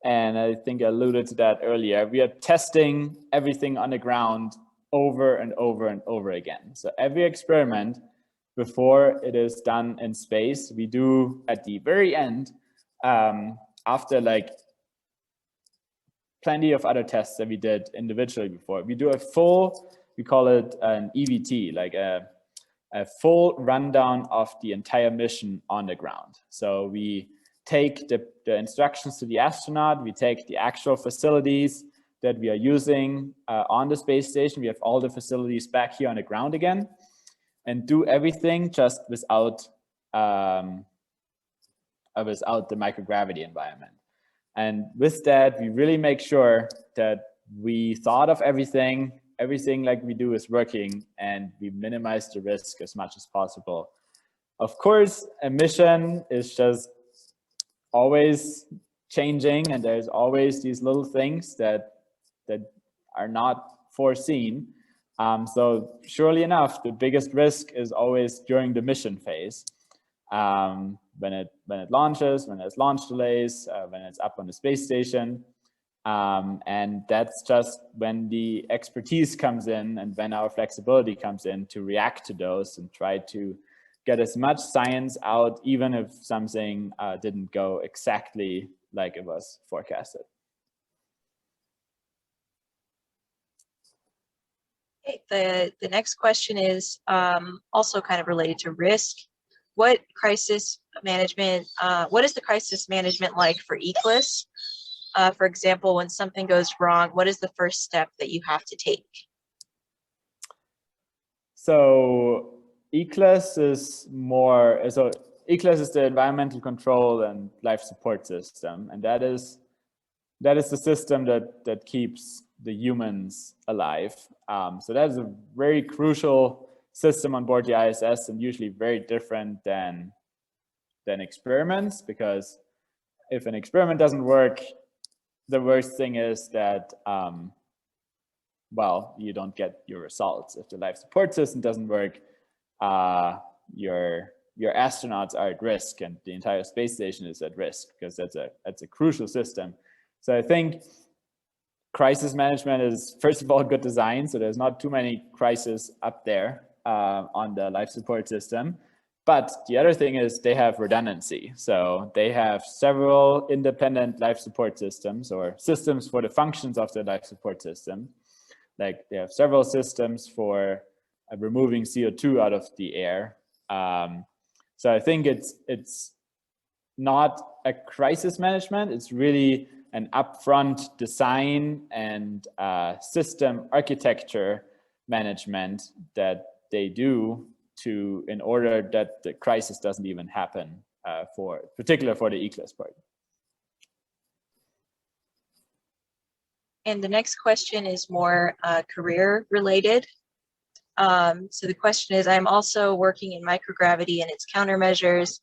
B: And I think I alluded to that earlier. We are testing everything on the ground over and over and over again. So every experiment before it is done in space, we do at the very end, after like plenty of other tests that we did individually before, we do a full, we call it an EVT, like a full rundown of the entire mission on the ground. So we take the instructions to the astronaut, we take the actual facilities that we are using on the space station. We have all the facilities back here on the ground again, and do everything just without the microgravity environment. And with that, we really make sure that we thought of everything like we do is working, and we minimize the risk as much as possible. Of course, a mission is just always changing, and there's always these little things that are not foreseen. So surely enough, the biggest risk is always during the mission phase. When it launches, when there's launch delays, when it's up on the space station. And that's just when the expertise comes in and when our flexibility comes in to react to those and try to get as much science out, even if something didn't go exactly like it was forecasted.
A: Okay, the next question is also kind of related to risk. What crisis
C: management, what is the crisis management like for ECLIS? For example, when something goes wrong, what is the first step that you have to take?
B: So ECLIS is more, so ECLIS is the environmental control and life support system, and that is the system that keeps the humans alive. So that is a very crucial system on board the ISS, and usually very different than experiments, because if an experiment doesn't work, the worst thing is that well, you don't get your results. If the life support system doesn't work, your astronauts are at risk, and the entire space station is at risk, because that's a crucial system. So I think crisis management is, first of all, good design. So there's not too many crises up there on the life support system. But the other thing is they have redundancy. So they have several independent life support systems, or systems for the functions of the life support system. Like they have several systems for removing CO2 out of the air. So I think it's not a crisis management. It's really an upfront design and system architecture management that they do in order that the crisis doesn't even happen, particularly for the ECLIS part.
C: And the next question is more career related. So the question is, I'm also working in microgravity and its countermeasures.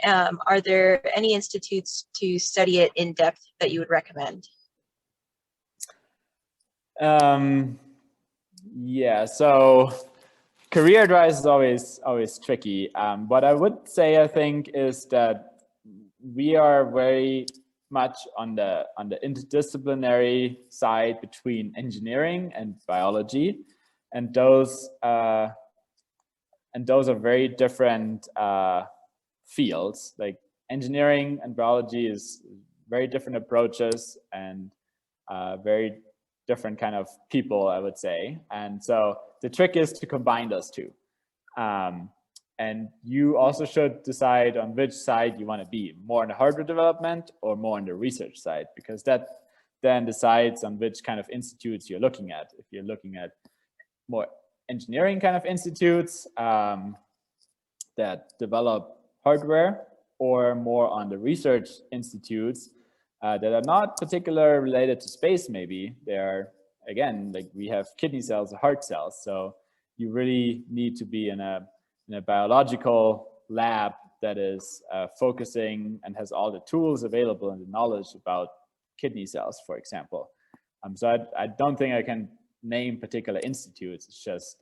C: Are there any institutes to study it in depth that you would recommend?
B: Yeah, so career advice is always tricky. What I would say, I think, is that we are very much on the interdisciplinary side between engineering and biology, and those are very different fields. Like engineering and biology is very different approaches and very different kind of people, I would say. And so the trick is to combine those two. And you also should decide on which side you want to be, more on the hardware development or more on the research side, because that then decides on which kind of institutes you're looking at. If you're looking at more engineering kind of institutes that develop hardware, or more on the research institutes that are not particularly related to space, maybe. They're, again, like we have kidney cells or heart cells. So you really need to be in a biological lab that is focusing and has all the tools available and the knowledge about kidney cells, for example. So I don't think I can name particular institutes. It's just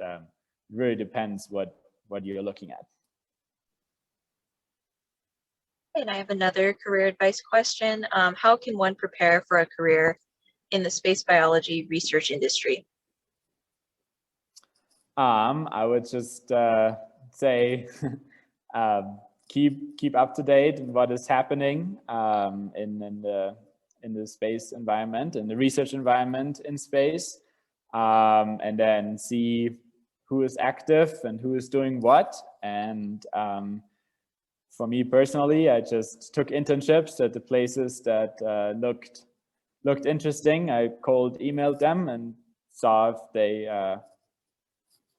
B: really depends what you're looking at.
C: And I have another career advice question. How can one prepare for a career in the space biology research industry?
B: I would just say keep up to date on what is happening in the space environment, in the research environment in space, and then see who is active and who is doing what. And for me personally, I just took internships at the places that looked interesting. I emailed them and saw if they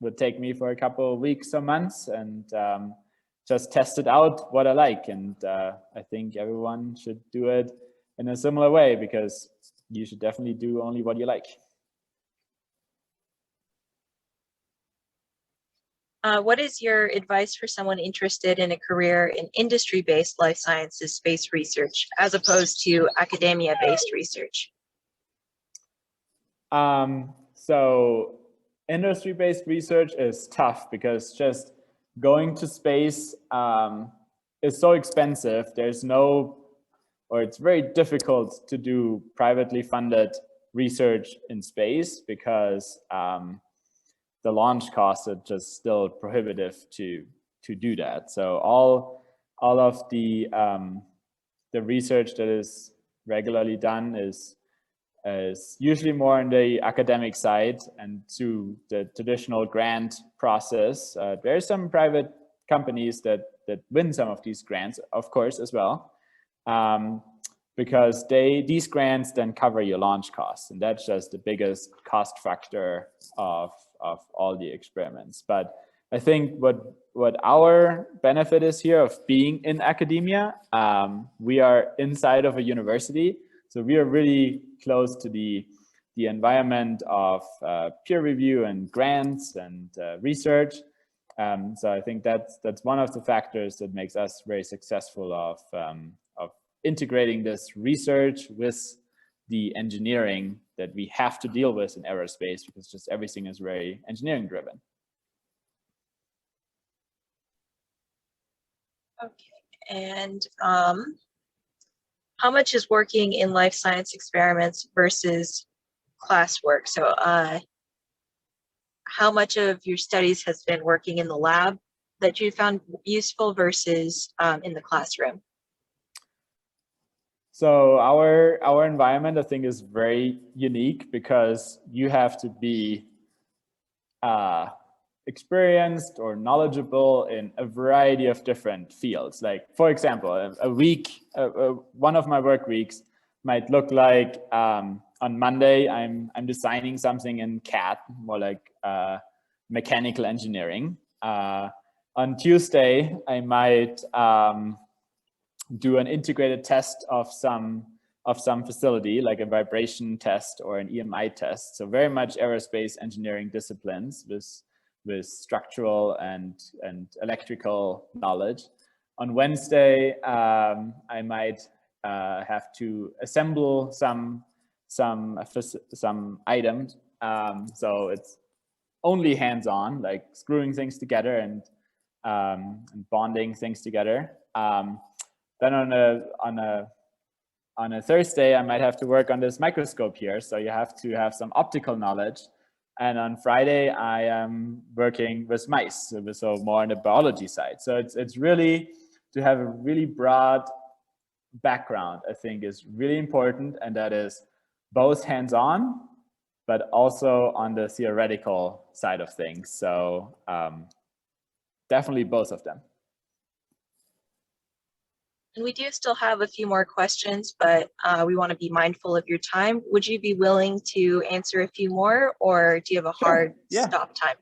B: would take me for a couple of weeks or months, and just tested out what I like. And I think everyone should do it in a similar way, because you should definitely do only what you like.
C: What is your advice for someone interested in a career in industry-based life sciences space research, as opposed to academia-based research?
B: So industry-based research is tough, because just going to space is so expensive. It's very difficult to do privately funded research in space, because the launch costs are just still prohibitive to do that. So all of the research that is regularly done is usually more on the academic side and to the traditional grant process. There are some private companies that win some of these grants, of course, as well, because these grants then cover your launch costs, and that's just the biggest cost factor of all the experiments. But I think what our benefit is here of being in academia, we are inside of a university, so we are really close to the environment of peer review and grants and research. So I think that's one of the factors that makes us very successful of integrating this research with the engineering that we have to deal with in aerospace, because just everything is very engineering driven.
C: Okay, and how much is working in life science experiments versus classwork? So how much of your studies has been working in the lab that you found useful versus in the classroom?
B: So our environment, I think, is very unique because you have to be experienced or knowledgeable in a variety of different fields. Like, for example, one of my work weeks might look like on Monday I'm designing something in CAD, more like mechanical engineering. On Tuesday I might do an integrated test of some facility, like a vibration test or an EMI test. So very much aerospace engineering disciplines with structural and electrical knowledge. On Wednesday, I might have to assemble some items. So it's only hands-on, like screwing things together and bonding things together. Then on a Thursday, I might have to work on this microscope here. So you have to have some optical knowledge. And on Friday, I am working with mice, so more on the biology side. So it's really, to have a really broad background, I think, is really important, and that is both hands-on, but also on the theoretical side of things. So definitely both of them.
C: And we do still have a few more questions, but we want to be mindful of your time. Would you be willing to answer a few more, or do you have a hard stop time?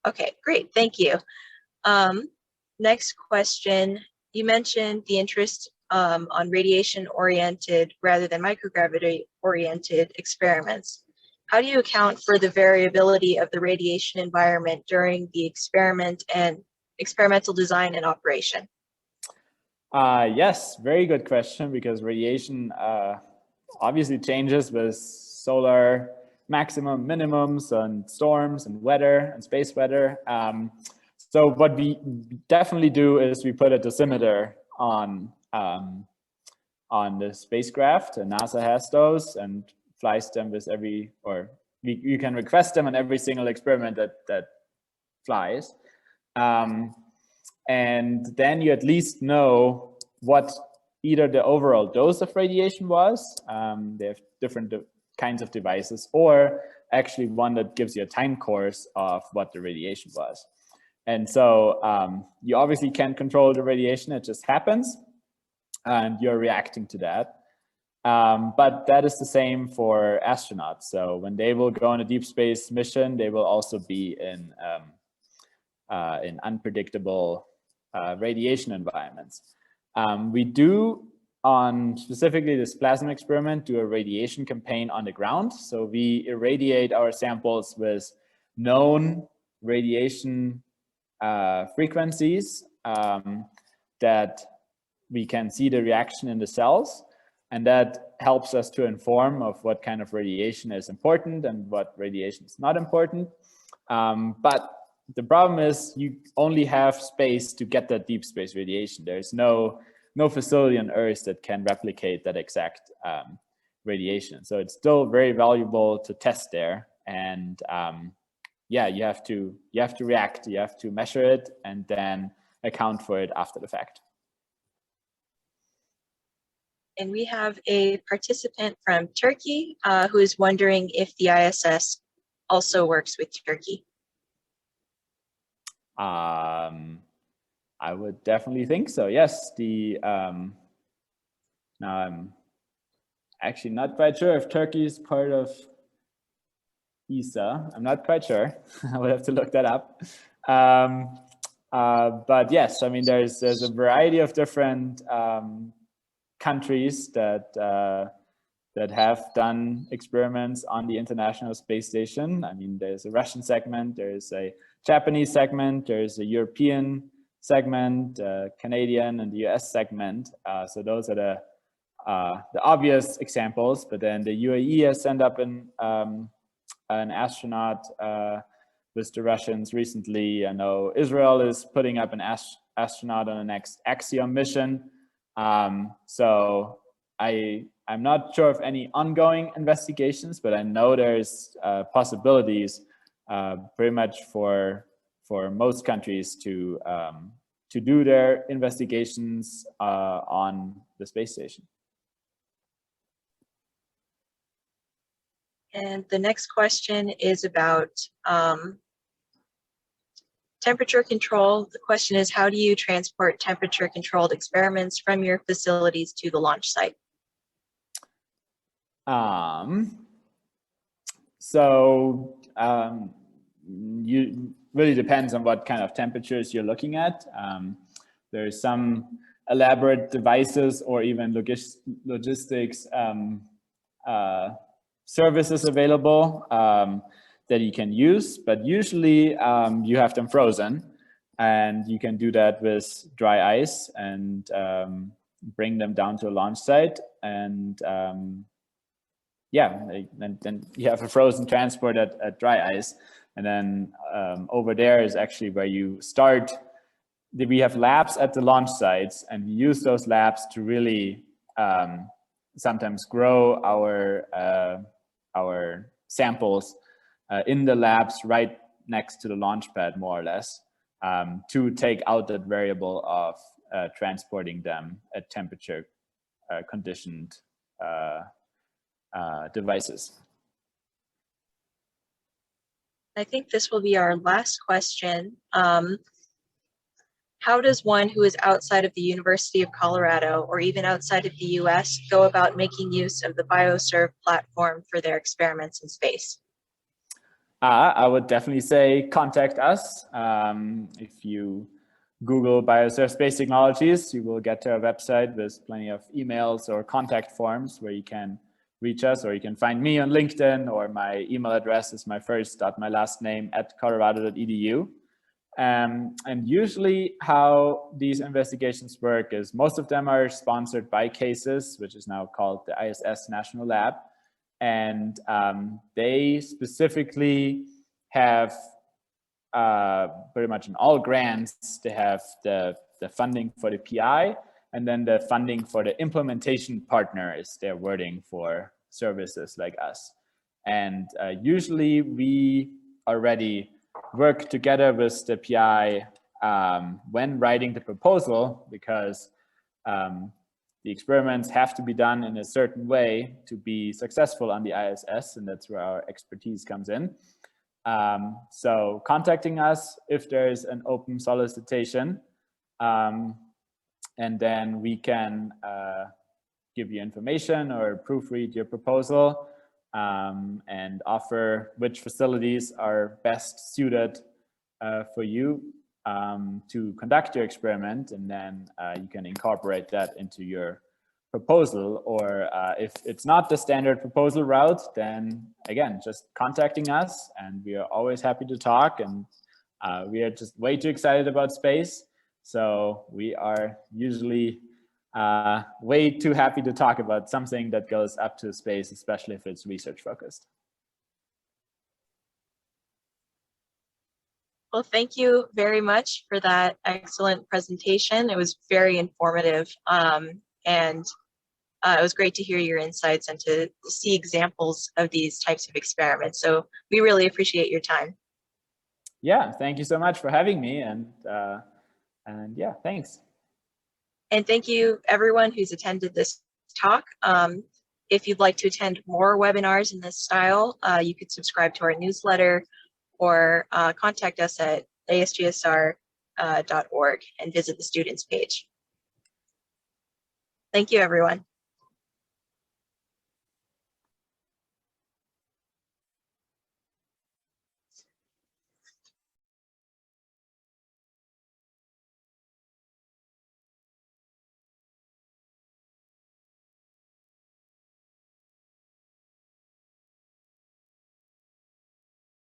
C: Okay, great, thank you. Next question, you mentioned the interest on radiation-oriented rather than microgravity-oriented experiments. How do you account for the variability of the radiation environment during the experiment and experimental design and operation?
B: Yes, very good question, because radiation obviously changes with solar maximum, minimums, and storms and weather and space weather. So what we definitely do is we put a dosimeter on the spacecraft, and NASA has those and flies them with you can request them on every single experiment that flies. And then you at least know what either the overall dose of radiation was, they have different kinds of devices, or actually one that gives you a time course of what the radiation was. And so you obviously can't control the radiation, it just happens, and you're reacting to that. But that is the same for astronauts. So when they will go on a deep space mission, they will also be in unpredictable radiation environments. We do, on specifically this plasma experiment, do a radiation campaign on the ground. So we irradiate our samples with known radiation frequencies that we can see the reaction in the cells. And that helps us to inform of what kind of radiation is important and what radiation is not important. But the problem is you only have space to get that deep space radiation. There's no facility on Earth that can replicate that exact radiation. So it's still very valuable to test there. And yeah, you have to react, you have to measure it, and then account for it after the fact.
C: And we have a participant from Turkey who is wondering if the ISS also works with Turkey.
B: I I would definitely think so. Yes, now I'm actually not quite sure if Turkey is part of ESA. I'm not quite sure. I would have to look that up. But yes, I mean, there's a variety of different countries that have done experiments on the International Space Station. I mean, there's a Russian segment, there's a Japanese segment, there's a European segment, Canadian, and the US segment. So those are the obvious examples. But then the UAE has sent up an astronaut with the Russians recently. I know Israel is putting up an astronaut on the next Axiom mission. So I'm not sure of any ongoing investigations, but I know there's possibilities pretty much for most countries to do their investigations on the space station.
C: And the next question is about temperature control. The question is, how do you transport temperature controlled experiments from your facilities to the launch site?
B: You really depends on what kind of temperatures you're looking at. There's some elaborate devices or even logistics services available that you can use, but usually you have them frozen, and you can do that with dry ice and bring them down to a launch site, and then you have a frozen transport at dry ice, and then over there is actually where you start. We have labs at the launch sites, and we use those labs to really sometimes grow our samples in the labs right next to the launch pad, more or less, to take out that variable of transporting them at temperature conditioned devices.
C: I think this will be our last question. How does one who is outside of the University of Colorado or even outside of the US go about making use of the BioServe platform for their experiments in space?
B: I would definitely say contact us. If you Google BioServe Space Technologies, you will get to our website with plenty of emails or contact forms where you can reach us, or you can find me on LinkedIn, or my email address is my first dot my last name @colorado.edu. And usually how these investigations work is most of them are sponsored by CASES, which is now called the ISS National Lab. And they specifically have pretty much in all grants, they have the funding for the PI, and then the funding for the implementation partner is their wording for services like us. And usually we already work together with the PI when writing the proposal, because the experiments have to be done in a certain way to be successful on the ISS, and that's where our expertise comes in. So contacting us if there's an open solicitation, and then we can give you information or proofread your proposal, and offer which facilities are best suited for you to conduct your experiment, and then you can incorporate that into your proposal. Or if it's not the standard proposal route, then again, just contacting us, and we are always happy to talk. And we are just way too excited about space, so we are usually way too happy to talk about something that goes up to space, especially if it's research focused.
C: Well, thank you very much for that excellent presentation. It was very informative, and it was great to hear your insights and to see examples of these types of experiments. So we really appreciate your time.
B: Yeah, thank you so much for having me, and yeah, thanks.
C: And thank you everyone who's attended this talk. If you'd like to attend more webinars in this style, you could subscribe to our newsletter or contact us at ASGSR and visit the students page. Thank you, everyone.